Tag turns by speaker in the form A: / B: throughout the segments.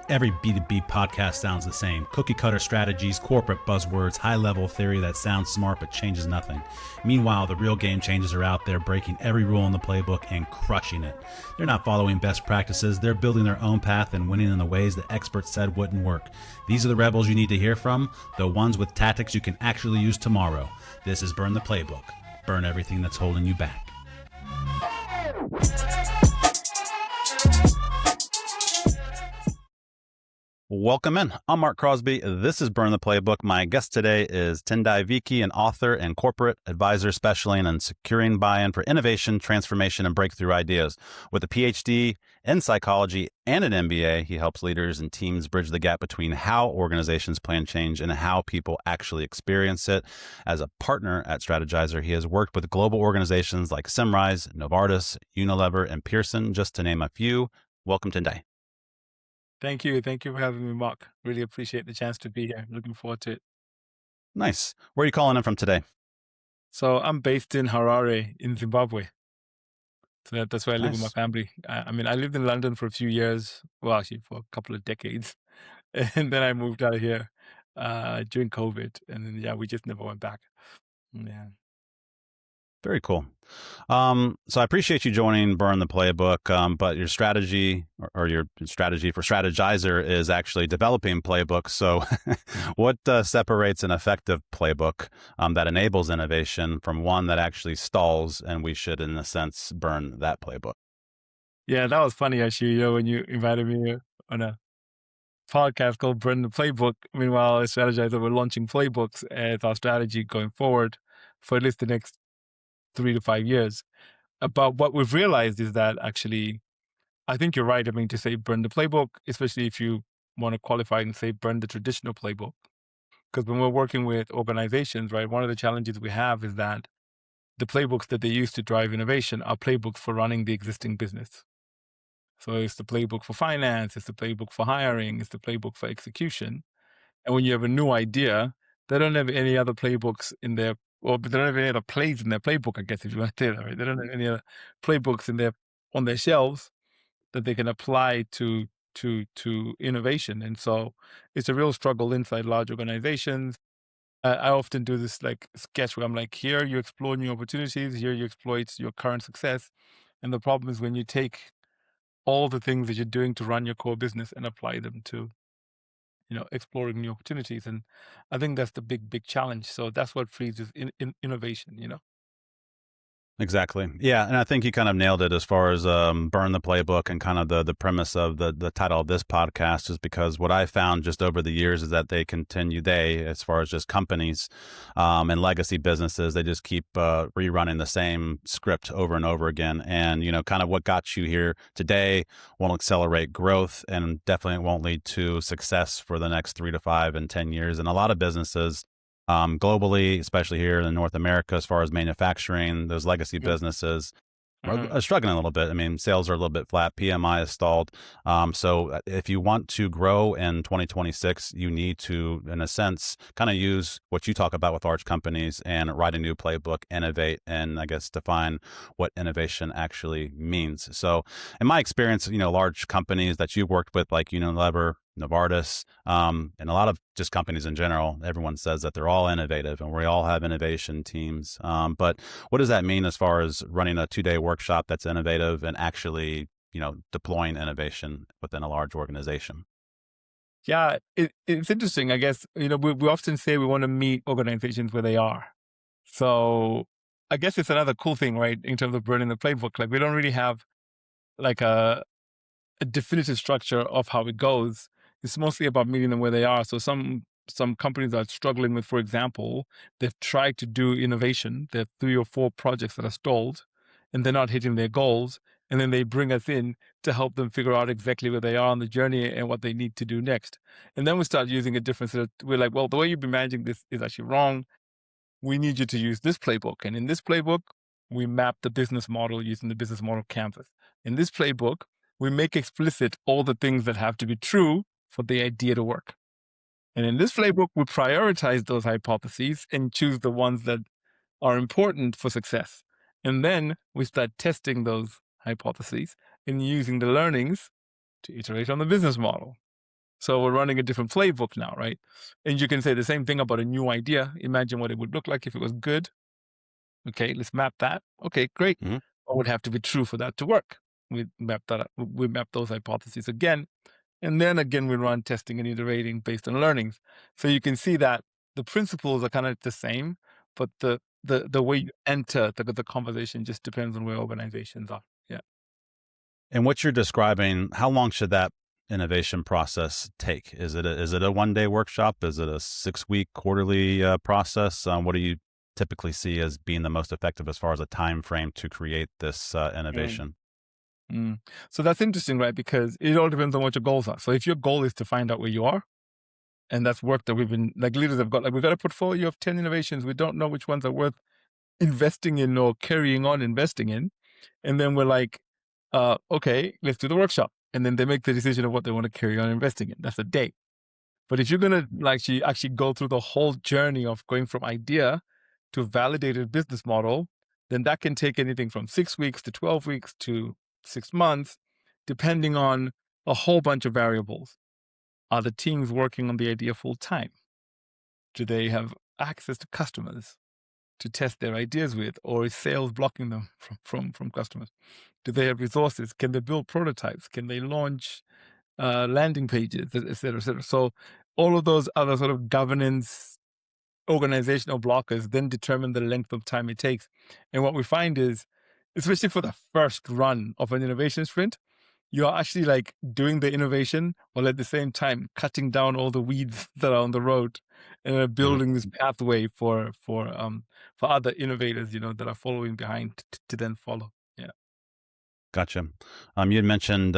A: Every B2B podcast sounds the same. Cookie cutter strategies, corporate buzzwords, high level theory that sounds smart but changes nothing. Meanwhile, the real game changers are out there breaking every rule in the playbook and crushing it. They're not following best practices, they're building their own path and winning in the ways that experts said wouldn't work. These are the rebels you need to hear from, the ones with tactics you can actually use tomorrow. This is Burn the Playbook. Burn everything that's holding you back. Welcome in. I'm Marc Crosby. This is Burn the Playbook. My guest today is Tendayi Viki, an author and corporate advisor specializing in securing buy-in for innovation, transformation, and breakthrough ideas. With a PhD in psychology and an MBA, he helps leaders and teams bridge the gap between how organizations plan change and how people actually experience it. As a partner at Strategyzer, he has worked with global organizations like Symrise, Novartis, Unilever, and Pearson, just to name a few. Welcome, Tendayi.
B: Thank you. Thank you for having me, Mark. Really appreciate the chance to be here. Looking forward to it.
A: Nice. Where are you calling in from today?
B: So I'm based in Harare in Zimbabwe. So that's where I live with my
A: Nice.
B: family. I lived in London for a few years. Well, actually for a couple of decades. And then I moved out of here during COVID. And then, we just never went back. Yeah.
A: Very cool. So I appreciate you joining Burn the Playbook, but your strategy or your strategy for Strategyzer is actually developing playbooks. So what separates an effective playbook that enables innovation from one that actually stalls and we should, in a sense, burn that playbook?
B: Yeah, that was funny, actually, when you invited me on a podcast called Burn the Playbook. Meanwhile, at Strategyzer, we're launching playbooks as our strategy going forward for at least the next 3 to 5 years. But what we've realized is that actually, I think you're right. To say burn the playbook, especially if you want to qualify and say burn the traditional playbook. Because when we're working with organizations, right, one of the challenges we have is that the playbooks that they use to drive innovation are playbooks for running the existing business. So it's the playbook for finance, it's the playbook for hiring, it's the playbook for execution. And when you have a new idea, they don't have any other playbooks in their, or they don't have any other plays in their playbook, I guess, if you want to say that, right? They don't have any other playbooks on their shelves that they can apply to innovation. And so it's a real struggle inside large organizations. I often do this like sketch where I'm like, here you explore new opportunities, here you exploit your current success. And the problem is when you take all the things that you're doing to run your core business and apply them to exploring new opportunities. And I think that's the big challenge. So that's what freezes in innovation.
A: Exactly. Yeah. And I think you kind of nailed it as far as burn the playbook and kind of the premise of the title of this podcast is because what I found just over the years is that as far as just companies and legacy businesses, they just keep rerunning the same script over and over again. And, kind of what got you here today won't accelerate growth and definitely won't lead to success for the next 3 to 5 and 10 years. And a lot of businesses globally, especially here in North America, as far as manufacturing, those legacy businesses are struggling a little bit. I mean, sales are a little bit flat. PMI is stalled. So if you want to grow in 2026, you need to, in a sense, kind of use what you talk about with large companies and write a new playbook, innovate, and I guess define what innovation actually means. So in my experience, large companies that you've worked with, like Unilever, Novartis, and a lot of just companies in general, everyone says that they're all innovative and we all have innovation teams. But what does that mean as far as running a 2-day workshop that's innovative and actually, deploying innovation within a large organization?
B: Yeah, it's interesting. I guess, we often say we want to meet organizations where they are. So I guess it's another cool thing, right? In terms of burning the playbook, like we don't really have like a definitive structure of how it goes. It's mostly about meeting them where they are. So some companies are struggling with, for example, they've tried to do innovation. There are 3 or 4 projects that are stalled and they're not hitting their goals. And then they bring us in to help them figure out exactly where they are on the journey and what they need to do next. And then we start using a different set of, we're like, well, the way you've been managing this is actually wrong. We need you to use this playbook. And in this playbook, we map the business model using the business model canvas. In this playbook, we make explicit all the things that have to be true for the idea to work. And in this playbook, we prioritize those hypotheses and choose the ones that are important for success. And then we start testing those hypotheses and using the learnings to iterate on the business model. So we're running a different playbook now, right? And you can say the same thing about a new idea. Imagine what it would look like if it was good. Okay, let's map that. Okay, great.
A: Mhm.
B: What would have to be true for that to work? We map that up. We map those hypotheses again. And then again, we run testing and iterating based on learnings. So you can see that the principles are kind of the same, but the way you enter the conversation just depends on where organizations are. Yeah.
A: And what you're describing, how long should that innovation process take? Is it a 1 day workshop? Is it a 6 week quarterly process? What do you typically see as being the most effective as far as a time frame to create this
B: Mm,
A: innovation?
B: mm. So that's interesting, right? Because it all depends on what your goals are. So if your goal is to find out where you are, and that's work that we've been like leaders have got, like we've got a portfolio of 10 innovations. We don't know which ones are worth investing in or carrying on investing in. And then we're like, okay, let's do the workshop. And then they make the decision of what they want to carry on investing in. That's a day. But if you're going to like actually go through the whole journey of going from idea to validated business model, then that can take anything from 6 weeks to 12 weeks to 6 months, depending on a whole bunch of variables. Are the teams working on the idea full time? Do they have access to customers to test their ideas with, or is sales blocking them from customers? Do they have resources? Can they build prototypes? Can they launch landing pages, et cetera, et cetera? So all of those other sort of governance organizational blockers then determine the length of time it takes. And what we find is, especially for the first run of an innovation sprint, you're actually like doing the innovation while at the same time cutting down all the weeds that are on the road and
A: Mhm.
B: building this pathway for other innovators, that are following behind to then follow. Yeah.
A: Gotcha. You had mentioned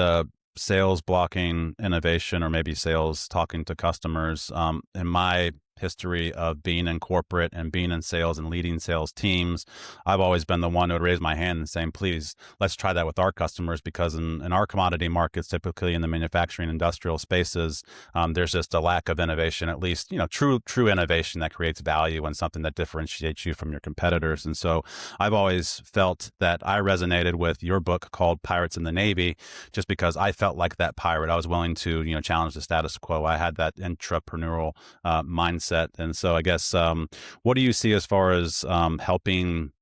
A: sales blocking innovation, or maybe sales talking to customers. In my history of being in corporate and being in sales and leading sales teams, I've always been the one who would raise my hand and saying, please, let's try that with our customers, because in our commodity markets, typically in the manufacturing industrial spaces, there's just a lack of innovation, at least, true innovation that creates value and something that differentiates you from your competitors. And so I've always felt that I resonated with your book called Pirates in the Navy, just because I felt like that pirate. I was willing to, challenge the status quo. I had that intrapreneurial mindset. And so I guess, what do you see as far as helping,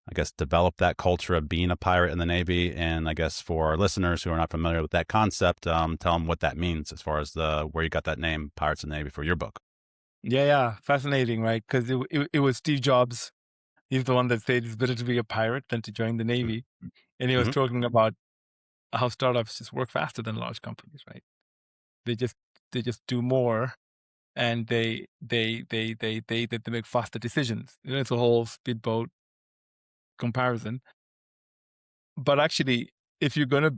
A: I guess, develop that culture of being a pirate in the Navy? And I guess for our listeners who are not familiar with that concept, tell them what that means as far as where you got that name, Pirates in the Navy, for your book.
B: Yeah, yeah. Fascinating, right? Because it was Steve Jobs. He's the one that said it's better to be a pirate than to join the Navy. And he was
A: Mm-hmm.
B: talking about how startups just work faster than large companies, right? They just they just do more, and they make faster decisions. It's a whole speedboat comparison. But actually, if you're going to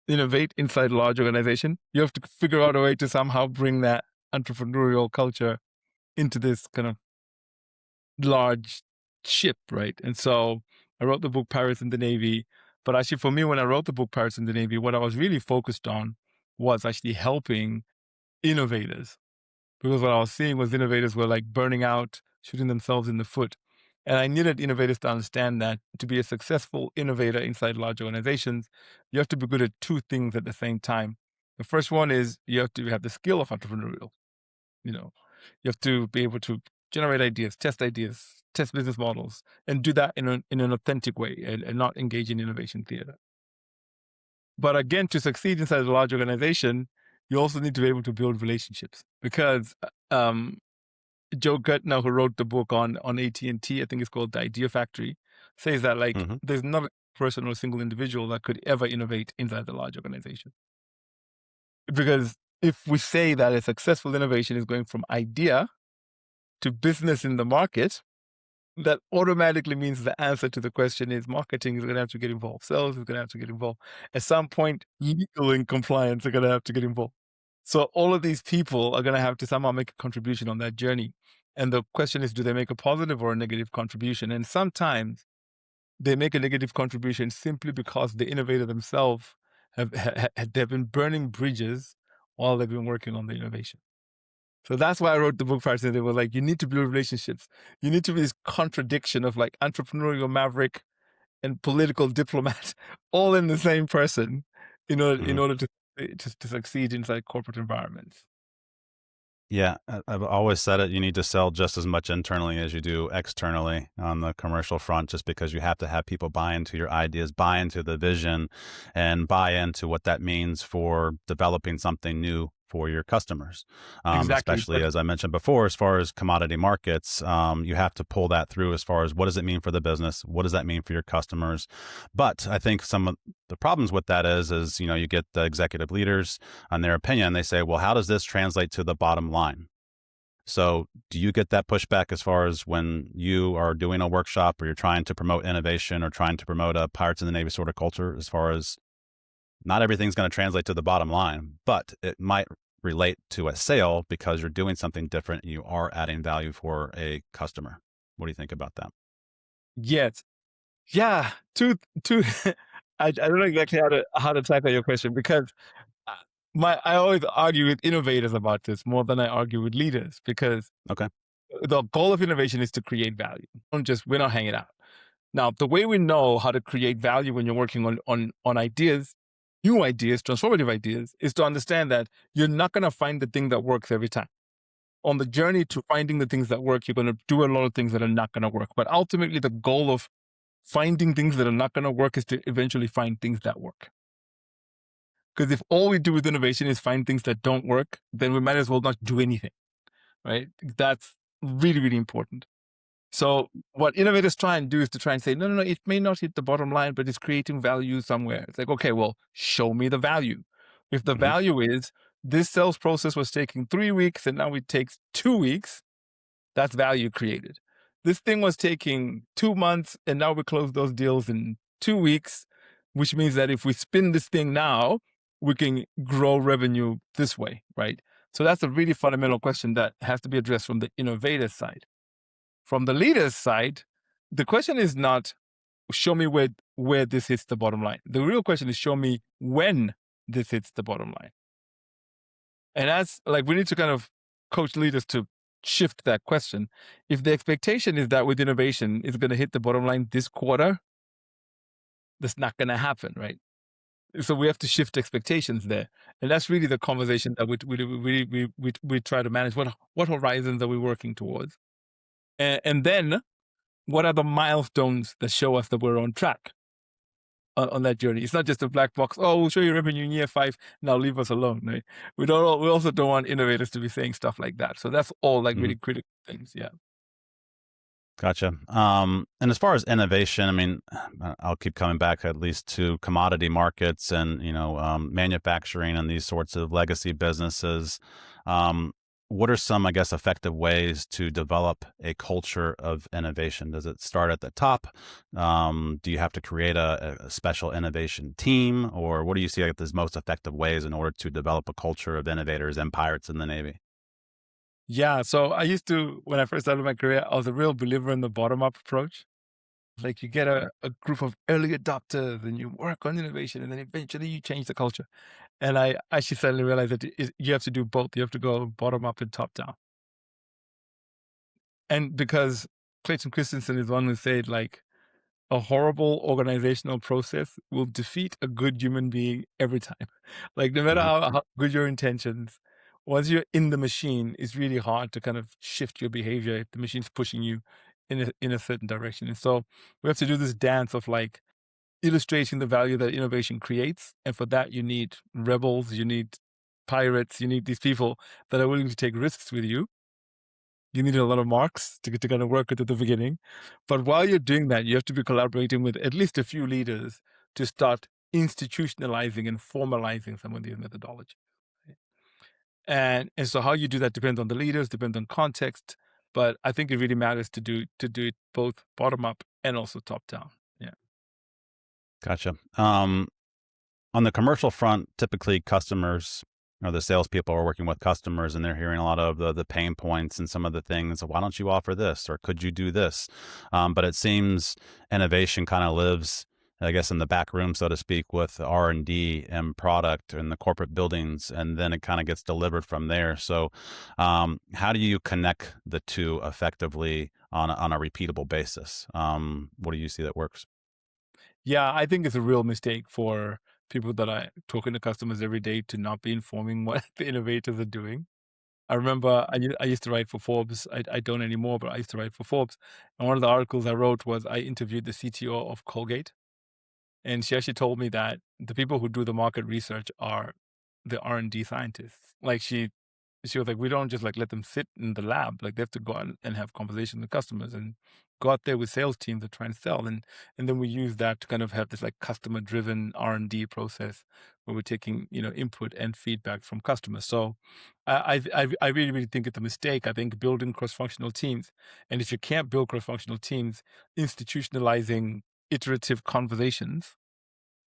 B: innovate inside a large organization, you have to figure out a way to somehow bring that entrepreneurial culture into this kind of large ship, right? And so I wrote the book Pirates in the Navy. But actually, for me, when I wrote the book Pirates in the Navy, what I was really focused on was actually helping innovators, because what I was seeing was innovators were like burning out, shooting themselves in the foot. And I needed innovators to understand that to be a successful innovator inside large organizations, you have to be good at two things at the same time. The first one is you have to have the skill of entrepreneurial. You know, you have to be able to generate ideas, test business models, and do that in an authentic way, and not engage in innovation theater. But again, to succeed inside a large organization, you also need to be able to build relationships, because Joe Gertner, who wrote the book on AT&T, I think it's called The Idea Factory, says that like
A: Mm-hmm.
B: there's not a person or a single individual that could ever innovate inside the large organization. Because if we say that a successful innovation is going from idea to business in the market, that automatically means the answer to the question is marketing is going to have to get involved. Sales is going to have to get involved. At some point, legal and compliance are going to have to get involved. So all of these people are going to have to somehow make a contribution on that journey. And the question is, do they make a positive or a negative contribution? And sometimes they make a negative contribution simply because the innovator themselves they've been burning bridges while they've been working on the innovation. So that's why I wrote the book first. And they were like, you need to build relationships. You need to be this contradiction of like entrepreneurial maverick and political diplomat all in the same person in order
A: Mm-hmm.
B: in order to to succeed inside corporate environments.
A: Yeah, I've always said it. You need to sell just as much internally as you do externally on the commercial front, just because you have to have people buy into your ideas, buy into the vision, and buy into what that means for developing something new for your customers.
B: Exactly.
A: Especially as I mentioned before, as far as commodity markets, you have to pull that through as far as what does it mean for the business? What does that mean for your customers? But I think some of the problems with that is, you get the executive leaders on their opinion. They say, well, how does this translate to the bottom line? So do you get that pushback as far as when you are doing a workshop or you're trying to promote innovation or trying to promote a Pirates in the Navy sort of culture, as far as not everything's going to translate to the bottom line, but it might relate to a sale because you're doing something different. You are adding value for a customer. What do you think about that?
B: Yes. Yeah. Two. I don't know exactly how to tackle your question, because uh, I always argue with innovators about this more than I argue with leaders, because
A: Okay.
B: the goal of innovation is to create value. We're not hanging out. Now, the way we know how to create value when you're working on ideas, new ideas, transformative ideas, is to understand that you're not going to find the thing that works every time. On the journey to finding the things that work, you're going to do a lot of things that are not going to work. But ultimately, the goal of finding things that are not going to work is to eventually find things that work. Because if all we do with innovation is find things that don't work, then we might as well not do anything, right? That's really, really important. So what innovators try and do is to try and say, no, it may not hit the bottom line, but it's creating value somewhere. It's like, okay, well, show me the value. If the
A: Hmm.
B: value is this sales process was taking 3 weeks and now it takes 2 weeks, that's value created. This thing was taking 2 months and now we close those deals in 2 weeks, which means that if we spin this thing now, we can grow revenue this way, right? So that's a really fundamental question that has to be addressed from the innovator side. From the leader's side, the question is not show me where this hits the bottom line. The real question is show me when this hits the bottom line. And that's like we need to kind of coach leaders to shift that question. If the expectation is that with innovation it's going to hit the bottom line this quarter, that's not going to happen, right? So we have to shift expectations there, and that's really the conversation that we try to manage. What horizons are we working towards, and then what are the milestones that show us that we're on track on that journey? It's not just a black box. Oh, we'll show you revenue in year 5. Now leave us alone. Right? We also don't want innovators to be saying stuff like that. So that's all like
A: Hmm.
B: really critical things. Yeah.
A: Gotcha. And as far as innovation, I mean, I'll keep coming back at least to commodity markets and, manufacturing and these sorts of legacy businesses. What are some, I guess, effective ways to develop a culture of innovation? Does it start at the top? Do you have to create a special innovation team? Or what do you see like as most effective ways in order to develop a culture of innovators and pirates in the Navy?
B: Yeah. So I used to, when I first started my career, I was a real believer in the bottom up approach. Like you get a group of early adopters and you work on innovation and then eventually you change the culture. And I actually suddenly realized that you have to do both. You have to go bottom up and top down. And because Clayton Christensen is one who said like a horrible organizational process will defeat a good human being every time. Like no matter
A: Hmm.
B: how good your intentions, once you're in the machine, it's really hard to kind of shift your behavior if the machine's pushing you in a certain direction. And so we have to do this dance of like illustrating the value that innovation creates. And for that, you need rebels, you need pirates, you need these people that are willing to take risks with you. You need a lot of marks to kind of work with at the beginning. But while you're doing that, you have to be collaborating with at least a few leaders to start institutionalizing and formalizing some of these methodologies. Right? And so how you do that depends on the leaders, depends on context. But I think it really matters to do it both bottom up and also top down. Yeah.
A: Gotcha. On the commercial front, typically customers or the salespeople are working with customers and they're hearing a lot of the pain points and some of the things. Why don't you offer this or could you do this? But it seems innovation kind of lives, I guess, in the back room, so to speak, with R&D and product and the corporate buildings, and then it kind of gets delivered from there. So, how do you connect the two effectively on a repeatable basis? What do you see that works?
B: Yeah, I think it's a real mistake for people that are talking to customers every day to not be informing what the innovators are doing. I remember I used to write for Forbes. I don't anymore, but I used to write for Forbes. And one of the articles I wrote was I interviewed the CTO of Colgate. And she actually told me that the people who do the market research are the R&D scientists. Like she was like, we don't just like let them sit in the lab. Like they have to go out and have conversations with customers and go out there with sales teams to try and sell. And then we use that to kind of have this like customer driven R&D process where we're taking, input and feedback from customers. So I really, really think it's a mistake. I think building cross-functional teams. And if you can't build cross-functional teams, institutionalizing iterative conversations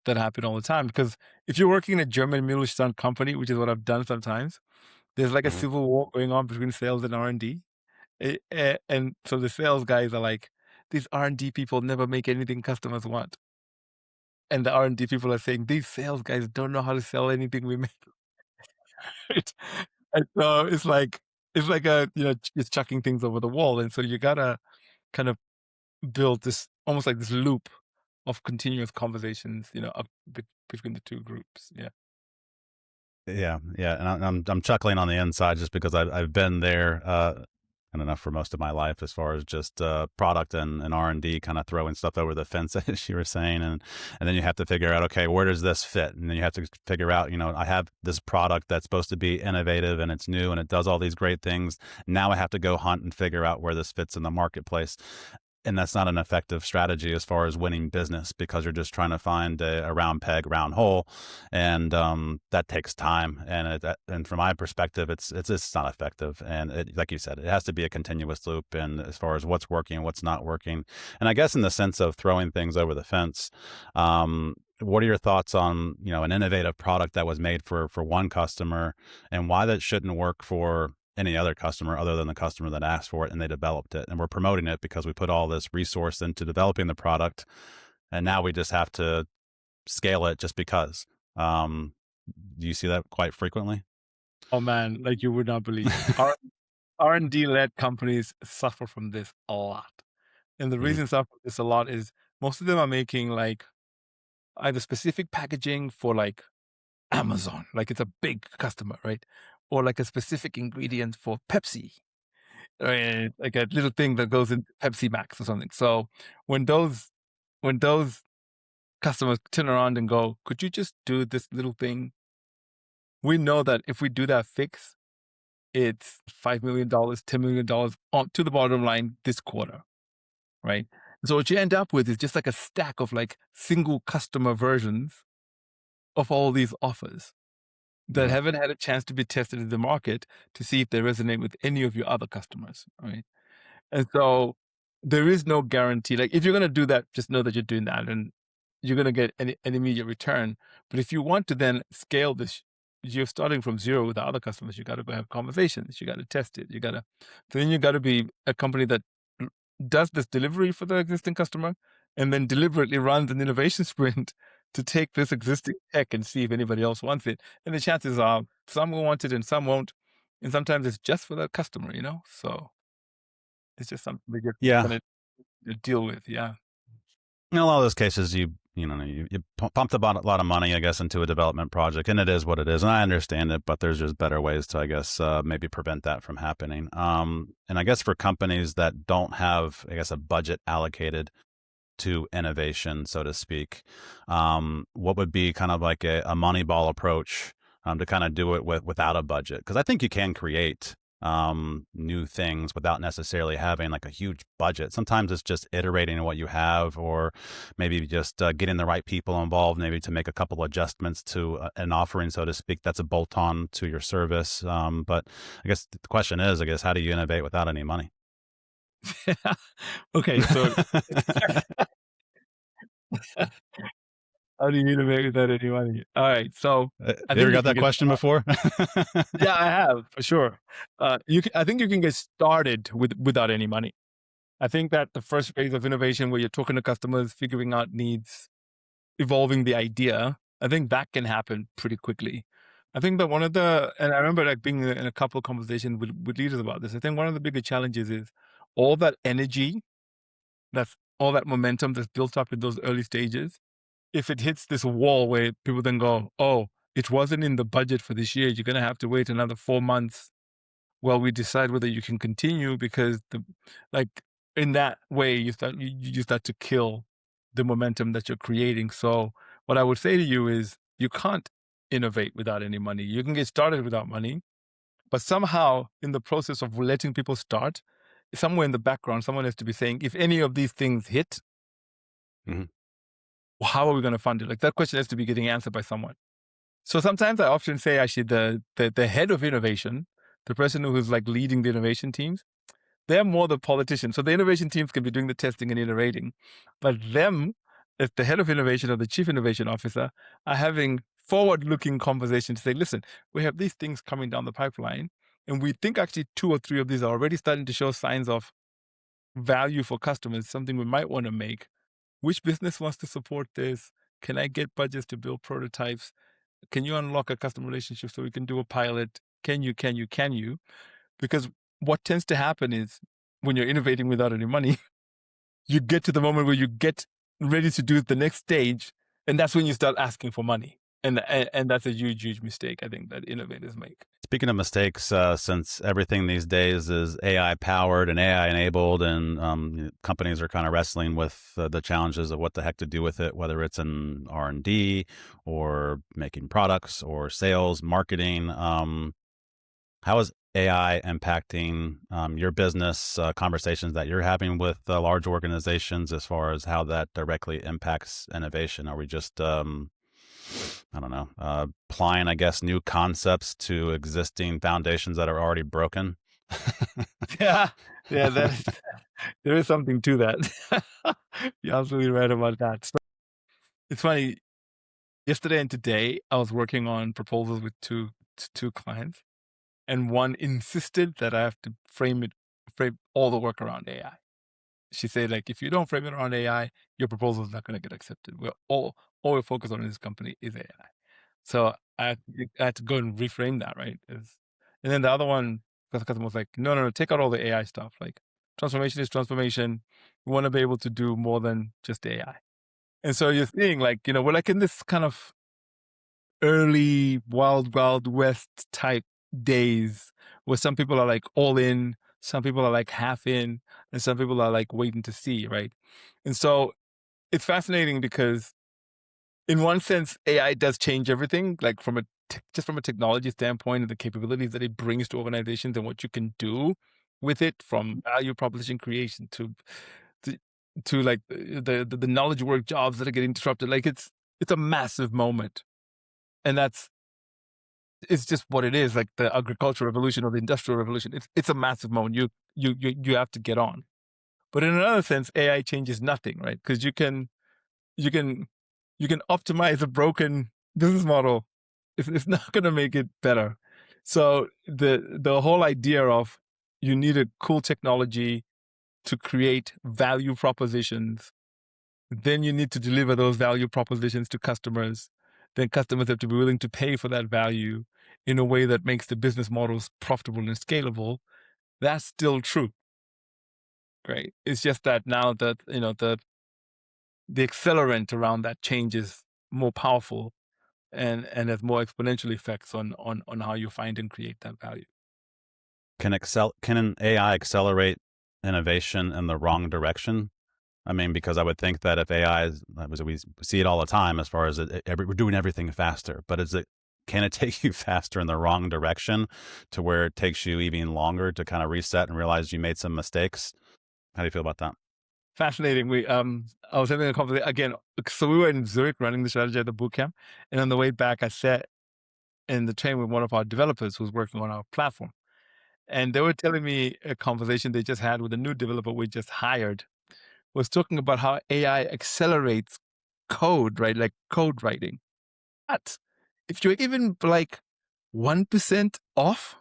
B: that happen all the time. Because if you're working in a German Mittelstand company, which is what I've done sometimes, there's like a
A: Mhm.
B: civil war going on between sales and R&D. And so the sales guys are like, these R&D people never make anything customers want. And the R&D people are saying, these sales guys don't know how to sell anything we make. Right? And so it's like it's chucking things over the wall. And so you gotta kind of build this almost like this loop of continuous conversations, between the two groups. Yeah.
A: Yeah, yeah, and I'm chuckling on the inside just because I've been there, and enough for most of my life as far as just product and R&D kind of throwing stuff over the fence as you were saying, and then you have to figure out, okay, where does this fit, and then you have to figure out, I have this product that's supposed to be innovative and it's new and it does all these great things. Now I have to go hunt and figure out where this fits in the marketplace. And that's not an effective strategy as far as winning business because you're just trying to find a round peg, round hole, and that takes time. And from my perspective, it's just not effective. And like you said, it has to be a continuous loop. And as far as what's working, what's not working, and I guess in the sense of throwing things over the fence, what are your thoughts on an innovative product that was made for one customer, and why that shouldn't work for any other customer other than the customer that asked for it and they developed it, and we're promoting it because we put all this resource into developing the product, and now we just have to scale it just because. um do you see that quite frequently?
B: Oh man, like you would not believe. R&D led companies suffer from this a lot. And the
A: Hmm.
B: reason suffer from this a lot is most of them are making like either specific packaging for like Amazon, like it's a big customer, right? Or like a specific ingredient for Pepsi, right? Like a little thing that goes in Pepsi Max or something. So when those customers turn around and go, could you just do this little thing? We know that if we do that fix, it's $5 million, $10 million on to the bottom line this quarter, right? So what you end up with is just like a stack of like single customer versions of all these offers that
A: Hmm.
B: haven't had a chance to be tested in the market to see if they resonate with any of your other customers, right? And so there is no guarantee. Like if you're going to do that, just know that you're doing that and you're going to get an immediate return. But if you want to then scale this, you're starting from zero with the other customers. You got to go have conversations. You got to test it. So then you got to be a company that does this delivery for the existing customer and then deliberately runs an innovation sprint to take this existing tech and see if anybody else wants it. And the chances are some will want it and some won't. And sometimes it's just for the customer. So it's just something that you're
A: Yeah.
B: gonna deal with, yeah.
A: In a lot of those cases, you pumped a lot of money, I guess, into a development project, and it is what it is, and I understand it. But there's just better ways to, I guess, maybe prevent that from happening. And I guess for companies that don't have, I guess, a budget allocated to innovation, so to speak, what would be kind of like a Moneyball approach to kind of do it without a budget? Because I think you can create new things without necessarily having like a huge budget. Sometimes it's just iterating on what you have, or maybe just getting the right people involved, maybe to make a couple adjustments to an offering, so to speak, that's a bolt on to your service. But I guess the question is, I guess, how do you innovate without any money?
B: Okay, so how do you innovate without any money? Alright, so I
A: You ever
B: think you
A: got
B: can
A: that
B: get
A: question before?
B: yeah, I have, for sure. I think you can get started without any money. I think that the first phase of innovation where you're talking to customers, figuring out needs, evolving the idea, I think that can happen pretty quickly. I think that and I remember like being in a couple of conversations with leaders about this. I think one of the bigger challenges is all that energy, that's all that momentum that's built up in those early stages. if it hits this wall where people then go, oh, it wasn't in the budget for this year, you're going to have to wait another 4 months while we decide whether you can continue, because like in that way you start to kill the momentum that you're creating. So what I would say to you is you can't innovate without any money. You can get started without money, but somehow in the process of letting people start, somewhere in the background, someone has to be saying, if any of these things hit,
A: Mhm.
B: how are we going to fund it? Like that question has to be getting answered by someone. So sometimes I often say actually the head of innovation, the person who's like leading the innovation teams, they're more the politicians. So the innovation teams can be doing the testing and iterating, but them, as the head of innovation or the chief innovation officer, are having forward-looking conversations to say, listen, we have these things coming down the pipeline, and we think actually 2 or 3 of these are already starting to show signs of value for customers, something we might want to make. Which business wants to support this? Can I get budgets to build prototypes? Can you unlock a customer relationship so we can do a pilot? Can you? Because what tends to happen is when you're innovating without any money, you get to the moment where you get ready to do the next stage, and that's when you start asking for money. And that's a huge mistake, I think, that innovators make.
A: Speaking of mistakes, since everything these days is AI powered and AI enabled, and companies are kind of wrestling with the challenges of what the heck to do with it, whether it's in R&D or making products or sales, marketing. How is AI impacting your business conversations that you're having with large organizations as far as how that directly impacts innovation? Are we just I don't know, applying, I guess, new concepts to existing foundations that are already broken?
B: Yeah, there is something to that. You're absolutely right about that. So it's funny. Yesterday and today, I was working on proposals with two clients, and one insisted that I have to frame all the work around AI. She said, like, if you don't frame it around AI, your proposal is not going to get accepted. All we're focused on in this company is AI. So I had to go and reframe that, right? And then the other one, the customer was like, no, take out all the AI stuff. Like, transformation is transformation. We want to be able to do more than just AI. And so you're seeing, like, we're like in this kind of early wild west type days where some people are like all in, some people are like half in, and some people are like waiting to see, right? And so it's fascinating because in one sense AI does change everything, like just from a technology standpoint and the capabilities that it brings to organizations and what you can do with it, from value proposition creation to, to like the knowledge work jobs that are getting disrupted. Like it's a massive moment, and it's just what it is. Like the agricultural revolution or the industrial revolution, it's a massive moment. You have to get on. But in another sense, AI changes nothing, right? Because you can optimize a broken business model. It's not going to make it better. So the whole idea of you need a cool technology to create value propositions, then you need to deliver those value propositions to customers. Then customers have to be willing to pay for that value in a way that makes the business models profitable and scalable. That's still true. Great. It's just that now that the accelerant around that change is more powerful and has more exponential effects on how you find and create that value.
A: Can an AI accelerate innovation in the wrong direction? I mean, because I would think that if AI is, we see it all the time as far as we're doing everything faster, but can it take you faster in the wrong direction to where it takes you even longer to kind of reset and realize you made some mistakes? How do you feel about that?
B: Fascinating. I was having a conversation again. So we were in Zurich running the Strategyzer bootcamp, and on the way back, I sat in the train with one of our developers who's working on our platform, and they were telling me a conversation they just had with a new developer we just hired. Was talking about how AI accelerates code, right? Like code writing. But if you're even like 1% off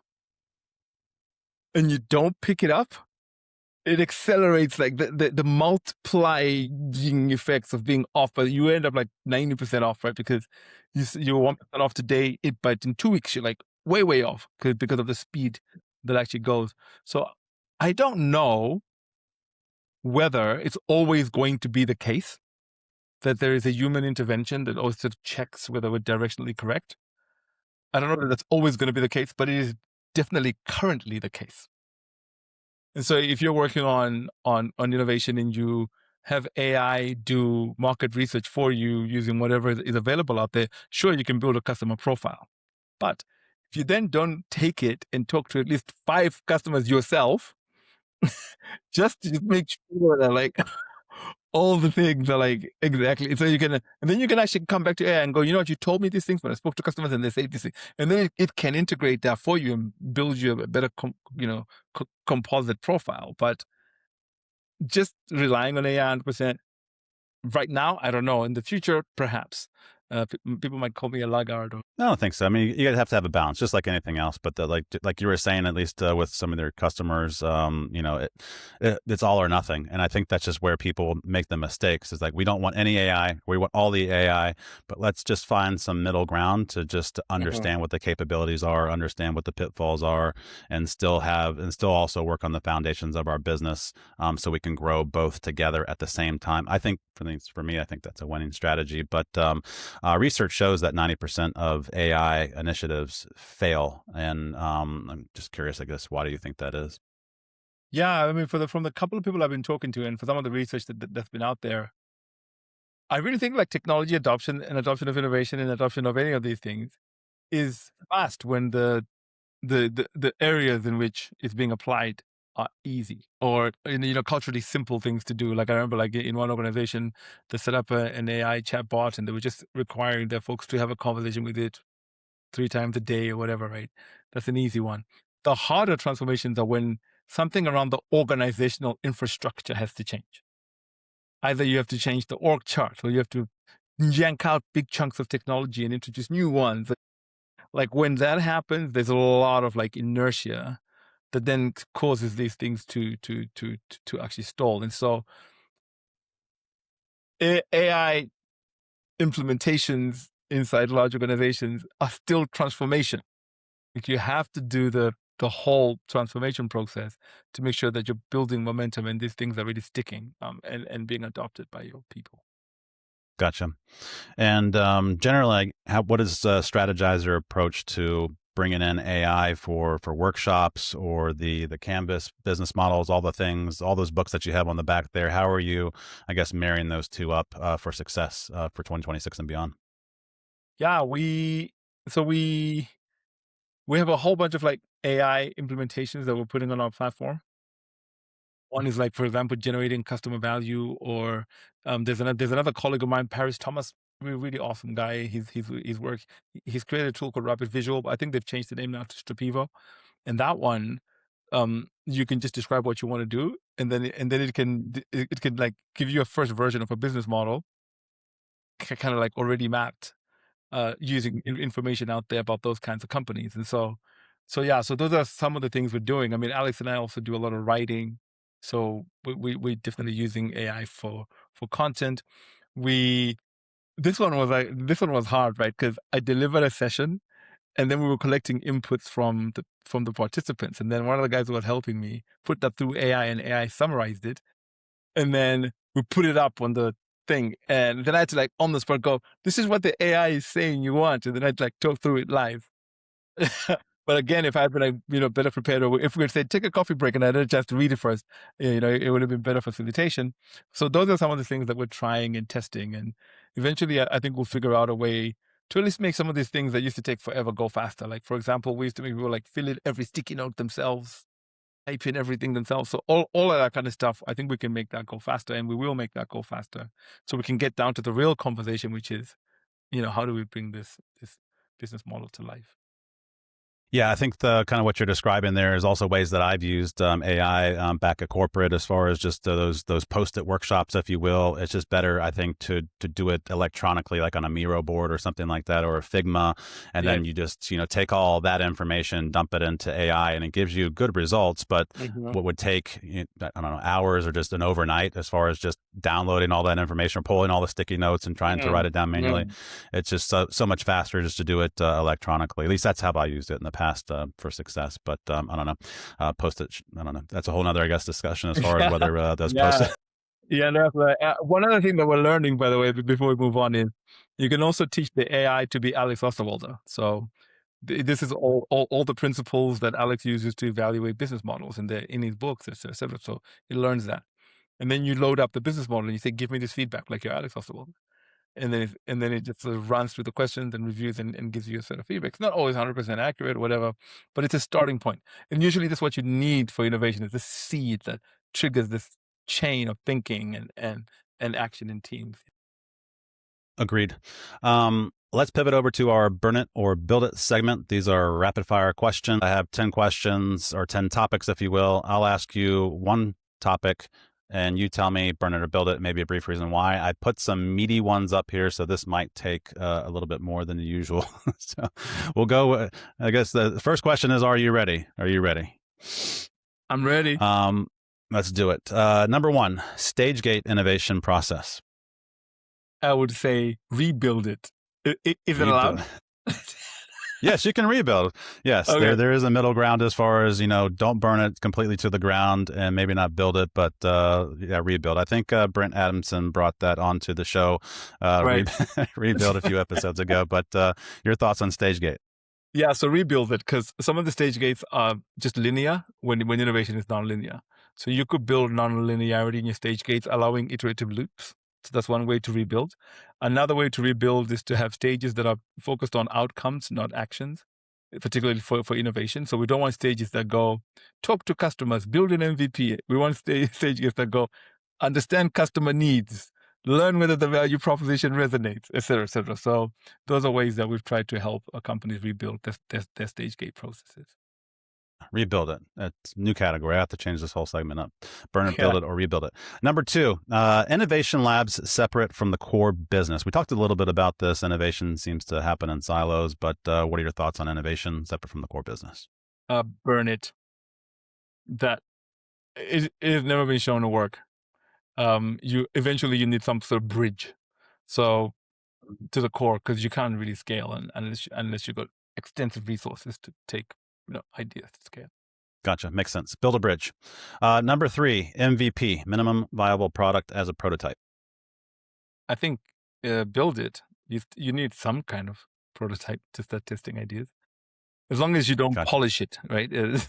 B: and you don't pick it up, it accelerates like the multiplying effects of being off, but you end up like 90% off, right? Because you're 1% off today, but in 2 weeks, you're like way off because of the speed that actually goes. So I don't know whether it's always going to be the case that there is a human intervention that also checks whether we're directionally correct. I don't know that that's always going to be the case, but it is definitely currently the case. And so if you're working on innovation and you have AI do market research for you using whatever is available out there, sure, you can build a customer profile. But if you then don't take it and talk to at least 5 customers yourself, just to make sure that like all the things are like exactly, so you can, and then you can actually come back to AI and go, you know what, you told me these things when I spoke to customers and they say this thing, and then it can integrate that for you and build you a better composite profile. But just relying on AI 100% right now, I don't know. In the future, perhaps. People might call me a laggard.
A: I don't think so. I mean, you have to have a balance, just like anything else. But like you were saying, at least with some of their customers, it's all or nothing. And I think that's just where people make the mistakes. Is like, we don't want any AI, we want all the AI, but let's just find some middle ground to just understand what the capabilities are, understand what the pitfalls are, and still also work on the foundations of our business, so we can grow both together at the same time. I think for me, I think that's a winning strategy. But research shows that 90% of AI initiatives fail. And I'm just curious, I guess, why do you think that is?
B: Yeah, I mean, from the couple of people I've been talking to and for some of the research that's been out there, I really think like technology adoption and adoption of innovation and adoption of any of these things is fast when the areas in which it's being applied are easy or culturally simple things to do. Like I remember, like in one organization, they set up an AI chatbot, and they were just requiring their folks to have a conversation with it 3 times a day or whatever. Right? That's an easy one. The harder transformations are when something around the organizational infrastructure has to change. Either you have to change the org chart, or you have to yank out big chunks of technology and introduce new ones. Like when that happens, there's a lot of like inertia that then causes these things to actually stall. And so AI implementations inside large organizations are still transformation. Like you have to do the whole transformation process to make sure that you're building momentum and these things are really sticking and being adopted by your people.
A: Gotcha. And generally, what is Strategyzer approach to bringing in AI for workshops or the Canvas business models, all the things, all those books that you have on the back there? How are you, I guess, marrying those two up for success for 2026 and beyond?
B: Yeah, we have a whole bunch of like AI implementations that we're putting on our platform. One is like, for example, generating customer value, or there's another colleague of mine, Paris Thomas, really awesome guy. He's created a tool called Rapid Visual, but I think they've changed the name now to Strapivo. And that one, you can just describe what you want to do, and then it can like give you a first version of a business model, kind of like already mapped, using information out there about those kinds of companies. And so those are some of the things we're doing. I mean, Alex and I also do a lot of writing, so we're definitely using AI for content. This one was hard, right? Because I delivered a session, and then we were collecting inputs from the participants, and then one of the guys who was helping me put that through AI, and AI summarized it, and then we put it up on the thing, and then I had to like on the spot go, "This is what the AI is saying you want," and then I'd like talk through it live. But again, if I'd been like, better prepared, or if we had said take a coffee break and I didn't just read it first, it would have been better facilitation. So those are some of the things that we're trying and testing, and eventually, I think we'll figure out a way to at least make some of these things that used to take forever go faster. Like for example, we used to make people like fill in every sticky note themselves, type in everything themselves. So all of that kind of stuff, I think we can make that go faster, and we will make that go faster, so we can get down to the real conversation, which is, how do we bring this business model to life?
A: Yeah, I think the kind of what you're describing there is also ways that I've used AI back at corporate, as far as just those post-it workshops, if you will. It's just better, I think, to do it electronically, like on a Miro board or something like that, or a Figma, and then you just take all that information, dump it into AI, and it gives you good results. But what would take I don't know, hours or just an overnight, as far as just downloading all that information or pulling all the sticky notes and trying to write it down manually, it's just so much faster just to do it electronically. At least that's how I used it in the past for success. But I don't know, post-it, I don't know, that's a whole nother, I guess, discussion as far as whether those post-it
B: Yeah, definitely. One other thing that we're learning, by the way, before we move on, is you can also teach the AI to be Alex Osterwalder. So this is all the principles that Alex uses to evaluate business models in his books, etc. So it learns that, and then you load up the business model and you say, "Give me this feedback," like you're Alex Osterwalder, and then it just sort of runs through the questions and reviews and gives you a set of feedback. It's not always 100% accurate, whatever, but it's a starting point. And usually, that's what you need for innovation: is the seed that triggers this chain of thinking and action in teams.
A: Agreed. Let's pivot over to our burn it or build it segment. These are rapid fire questions. I have 10 questions or 10 topics, if you will. I'll ask you one topic and you tell me burn it or build it, maybe a brief reason why. I put some meaty ones up here, so this might take a little bit more than the usual. So we'll go. I guess the first question is, are you ready? Are you ready?
B: I'm ready.
A: Let's do it. Number one, stage gate innovation process.
B: I would say rebuild it. Is it allowed?
A: Yes, you can rebuild. Yes,
B: Okay.
A: there is a middle ground as far as, don't burn it completely to the ground and maybe not build it, but rebuild. I think Brent Adamson brought that onto the show,
B: Right.
A: rebuild a few episodes ago. But your thoughts on stage gate?
B: Yeah, so rebuild it, because some of the stage gates are just linear when innovation is non-linear. So you could build non-linearity in your stage gates, allowing iterative loops. So that's one way to rebuild. Another way to rebuild is to have stages that are focused on outcomes, not actions, particularly for innovation. So we don't want stages that go talk to customers, build an MVP. We want stages that go understand customer needs, learn whether the value proposition resonates, et cetera, et cetera. So those are ways that we've tried to help companies rebuild their stage gate processes.
A: Rebuild it. It's a new category. I have to change this whole segment up. Burn it,
B: Yeah.
A: build it, or rebuild it. Number two, innovation labs separate from the core business. We talked a little bit about this. Innovation seems to happen in silos, but what are your thoughts on innovation separate from the core business?
B: Burn it. That it has never been shown to work. You eventually need some sort of bridge, so to the core, because you can't really scale unless you've got extensive resources to take ideas to scale.
A: Gotcha. Makes sense. Build a bridge. Number three, MVP, minimum viable product as a prototype.
B: I think build it. You need some kind of prototype to start testing ideas. As long as you don't
A: Gotcha.
B: polish it, right? And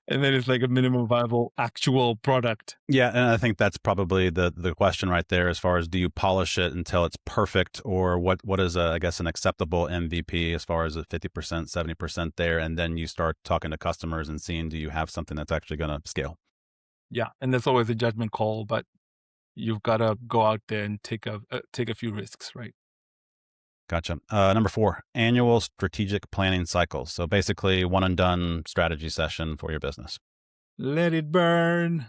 B: then it's like a minimum viable actual product.
A: Yeah, and I think that's probably the question right there, as far as, do you polish it until it's perfect, or what is I guess an acceptable MVP as far as a 50%, 70% there, and then you start talking to customers and seeing, do you have something that's actually going to scale?
B: Yeah, and that's always a judgment call, but you've got to go out there and take a few risks, right?
A: Gotcha. Number four, annual strategic planning cycles. So basically, one and done strategy session for your business.
B: Let it burn.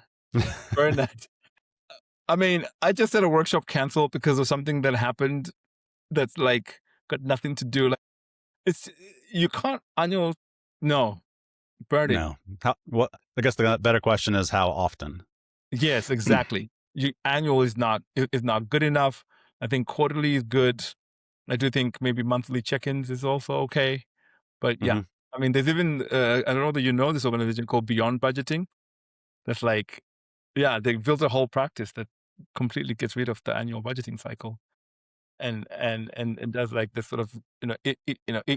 B: Burn that. I mean, I just had a workshop canceled because of something that happened that's like got nothing to do. Like, you can't annual. No, burn it.
A: No. What? I guess the better question is, how often?
B: Yes, exactly. Annual is not good enough. I think quarterly is good. I do think maybe monthly check-ins is also okay. But yeah,
A: Mm-hmm.
B: I mean, there's even I don't know that you know this organization called Beyond Budgeting. That's like, yeah, they built a whole practice that completely gets rid of the annual budgeting cycle, and does like this sort of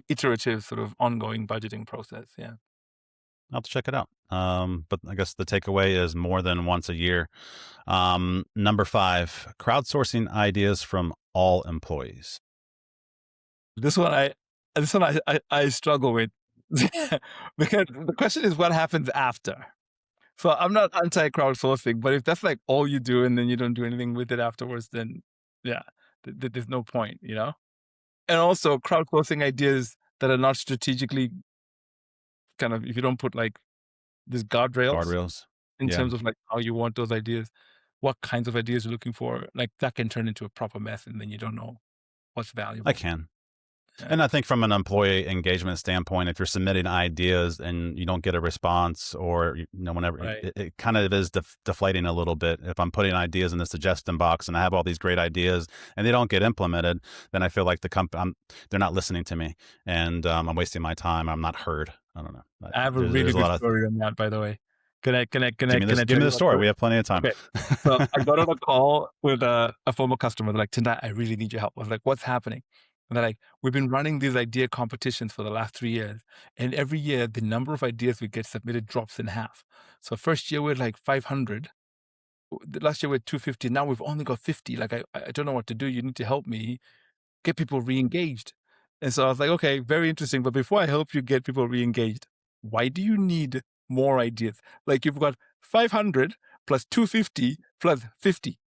B: iterative sort of ongoing budgeting process. Yeah.
A: I'll have to check it out. But I guess the takeaway is more than once a year. Number five, crowdsourcing ideas from all employees.
B: This one I struggle with because the question is what happens after. So I'm not anti crowdsourcing, but if that's like all you do and then you don't do anything with it afterwards, then yeah, there's no point, And also crowdsourcing ideas that are not strategically kind of, if you don't put like these guardrails in
A: Yeah,
B: terms of like how you want those ideas, what kinds of ideas you're looking for, like that can turn into a proper mess, and then you don't know what's valuable.
A: I can.
B: Yeah.
A: And I think from an employee engagement standpoint, if you're submitting ideas and you don't get a response, or whenever,
B: Right.
A: it kind of is deflating a little bit. If I'm putting ideas in the suggestion box and I have all these great ideas and they don't get implemented, then I feel like the company, they're not listening to me, and I'm wasting my time. I'm not heard. I don't know.
B: I have a really
A: There's a
B: good
A: lot of
B: story on that, by the way. Can I
A: Give
B: tell
A: me
B: you
A: the
B: my
A: story.
B: story?
A: We have plenty of time.
B: Okay. So I got on a call with a former customer. They're like, Tendayi, I really need your help. I was like, what's happening? And they're like, we've been running these idea competitions for the last 3 years. And every year, the number of ideas we get submitted drops in half. So first year, we're like 500. The last year, we had 250. Now we've only got 50. Like, I don't know what to do. You need to help me get people re-engaged. And so I was like, okay, very interesting. But before I help you get people re-engaged, why do you need more ideas? Like you've got 500 plus 250 plus 50.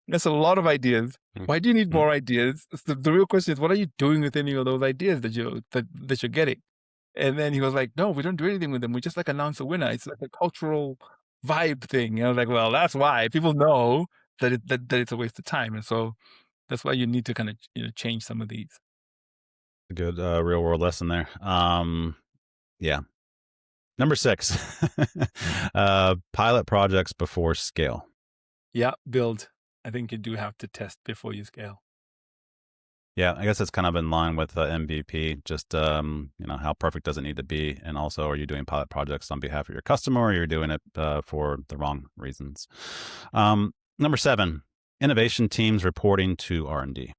B: That's a lot of ideas. Why do you need more ideas? So the real question is, what are you doing with any of those ideas that you're getting? And then he was like, no, we don't do anything with them. We just like announce a winner. It's like a cultural vibe thing. And I was like, well, that's why people know that it's a waste of time. And so that's why you need to kind of change some of these.
A: A good real world lesson there. Yeah. Number 6, pilot projects before scale.
B: Yeah, build. I think you do have to test before you scale.
A: Yeah, I guess it's kind of in line with MVP. Just how perfect does it need to be, and also, are you doing pilot projects on behalf of your customer, or you're doing it for the wrong reasons? Number 7, innovation teams reporting to R&D.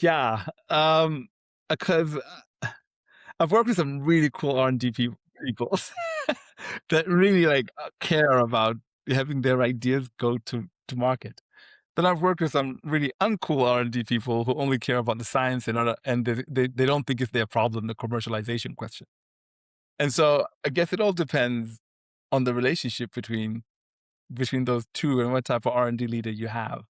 B: Yeah. Because I've worked with some really cool R&D people that really care about having their ideas go to market. Then I've worked with some really uncool R&D people who only care about the science and they don't think it's their problem, the commercialization question. And so I guess it all depends on the relationship between those two and what type of R&D leader you have.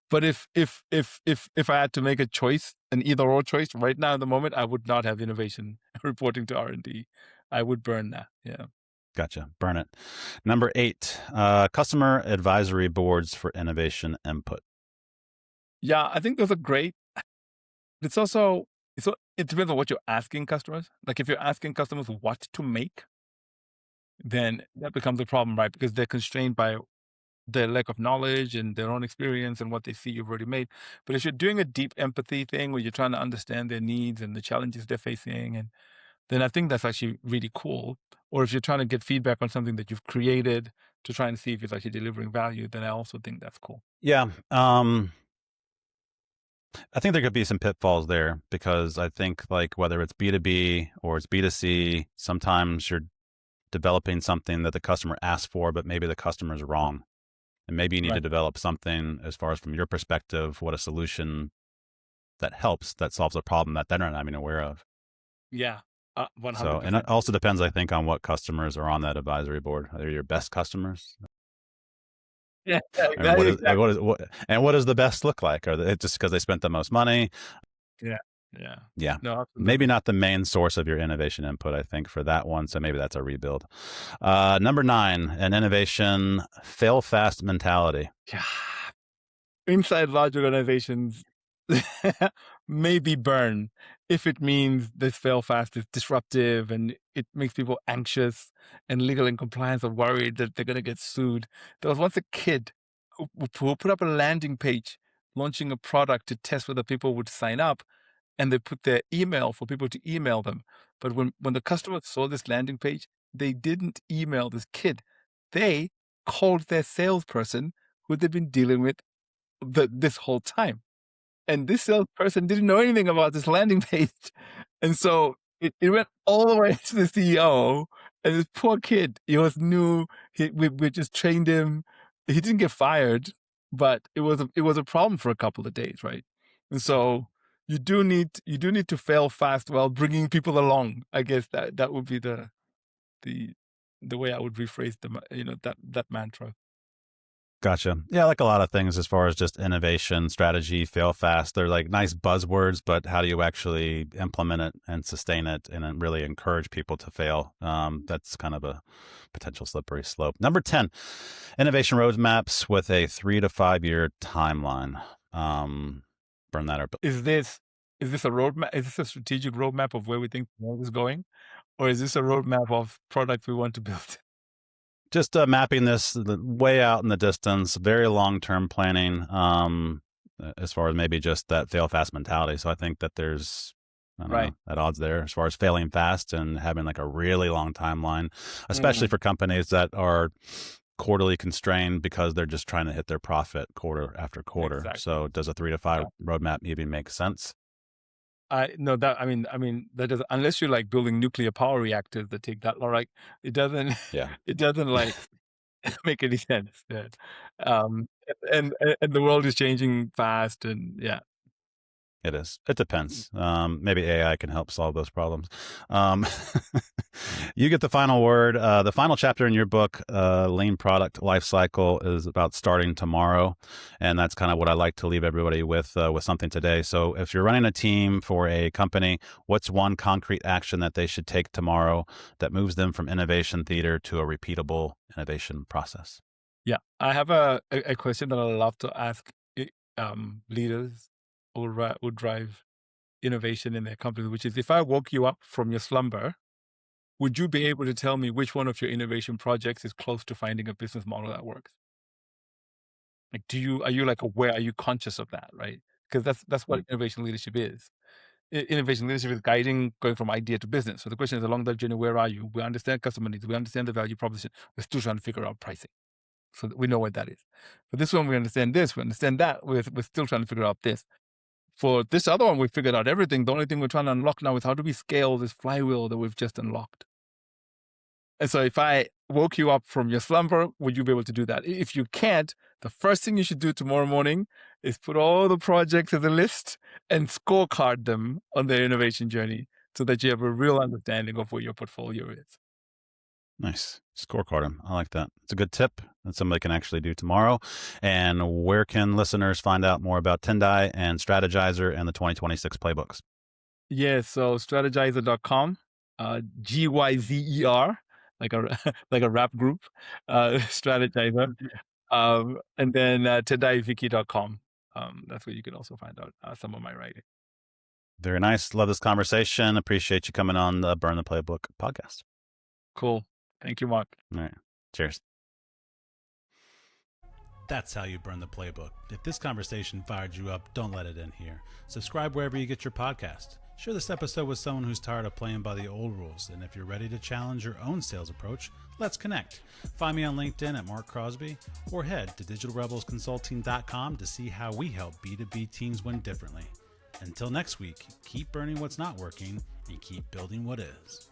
B: But if I had to make a choice, an either or choice right now at the moment, I would not have innovation reporting to R&D. I would burn that. Yeah.
A: Gotcha. Burn it. Number 8, customer advisory boards for innovation input.
B: Yeah, I think those are great. It's also, it depends on what you're asking customers. Like if you're asking customers what to make, then that becomes a problem, right? Because they're constrained by their lack of knowledge and their own experience and what they see you've already made. But if you're doing a deep empathy thing where you're trying to understand their needs and the challenges they're facing, and then I think that's actually really cool. Or if you're trying to get feedback on something that you've created to try and see if it's actually delivering value, then I also think that's cool.
A: Yeah. I think there could be some pitfalls there, because I think whether it's B2B or it's B2C, sometimes you're developing something that the customer asks for, but maybe the customer's wrong. And maybe you need to develop something as far as from your perspective, what a solution that helps, that solves a problem that they're not even aware of.
B: Yeah. 100%.
A: So, and it also depends, I think, on what customers are on that advisory board. Are they your best customers?
B: Yeah.
A: And what does the best look like? Are they just because they spent the most money?
B: Yeah. Yeah.
A: Yeah.
B: No, absolutely.
A: Maybe not the main source of your innovation input, I think, for that one. So maybe that's a rebuild. Number 9, an innovation fail fast mentality.
B: Yeah. Inside large organizations, maybe burn if it means this fail fast is disruptive and it makes people anxious, and legal and compliance are worried that they're going to get sued. There was once a kid who put up a landing page launching a product to test whether people would sign up, and they put their email for people to email them. But when the customers saw this landing page, they didn't email this kid. They called their salesperson who they've been dealing with this whole time. And this salesperson didn't know anything about this landing page. And so it went all the way to the CEO, and this poor kid, he was new. We just trained him. He didn't get fired, but it was a problem for a couple of days, right? And so you do need to fail fast while bringing people along. I guess that would be the way I would rephrase that mantra.
A: Gotcha. Yeah, like a lot of things as far as just innovation, strategy, fail fast. They're like nice buzzwords, but how do you actually implement it and sustain it and then really encourage people to fail? That's kind of a potential slippery slope. Number 10, innovation roadmaps with a 3 to 5 year timeline. Burn that up.
B: Is this a roadmap? Is this a strategic roadmap of where we think the world is going? Or is this a roadmap of products we want to build?
A: Just mapping this way out in the distance, very long-term planning, as far as maybe just that fail fast mentality. So I think that there's I don't
B: Right.
A: know, at odds there as far as failing fast and having like a really long timeline, especially for companies that are quarterly constrained because they're just trying to hit their profit quarter after quarter.
B: Exactly.
A: So does a 3 to 5 roadmap even make sense?
B: No, that I mean that doesn't, unless you're like building nuclear power reactors that take that long, right? It doesn't
A: Yeah.
B: it doesn't like make any sense. Yeah. And the world is changing fast, and yeah.
A: It is. It depends. Maybe AI can help solve those problems. Um, you get the final word. The final chapter in your book, Lean Product Lifecycle, is about starting tomorrow, and that's kind of what I like to leave everybody with something today. So, if you're running a team for a company, what's one concrete action that they should take tomorrow that moves them from innovation theater to a repeatable innovation process?
B: Yeah, I have a question that I love to ask leaders who drive innovation in their company, which is, if I woke you up from your slumber, would you be able to tell me which one of your innovation projects is close to finding a business model that works? Like, are you like aware? Are you conscious of that? Right? Because that's what innovation leadership is. Innovation leadership is guiding, going from idea to business. So the question is, along that journey, where are you? We understand customer needs. We understand the value proposition. We're still trying to figure out pricing. So that we know what that is. For this one, we understand this. We understand that. We're still trying to figure out this. For this other one, we figured out everything. The only thing we're trying to unlock now is, how do we scale this flywheel that we've just unlocked? And so if I woke you up from your slumber, would you be able to do that? If you can't, the first thing you should do tomorrow morning is put all the projects as a list and scorecard them on their innovation journey, so that you have a real understanding of where your portfolio is.
A: Nice. Scorecard them. I like that. It's a good tip that somebody can actually do tomorrow. And where can listeners find out more about Tendayi and Strategyzer and the 2026 playbooks?
B: Yeah, so Strategyzer.com, GYZER, like a like a rap group, Strategyzer, and then TendayiViki.com. That's where you can also find out some of my writing.
A: Very nice. Love this conversation. Appreciate you coming on the Burn the Playbook podcast.
B: Cool. Thank you, Mark.
A: All right. Cheers. That's how you burn the playbook. If this conversation fired you up, don't let it end here. Subscribe wherever you get your podcast. Share this episode with someone who's tired of playing by the old rules. And if you're ready to challenge your own sales approach, let's connect. Find me on LinkedIn at Marc Crosby, or head to digitalrebelsconsulting.com to see how we help B2B teams win differently. Until next week, keep burning what's not working and keep building what is.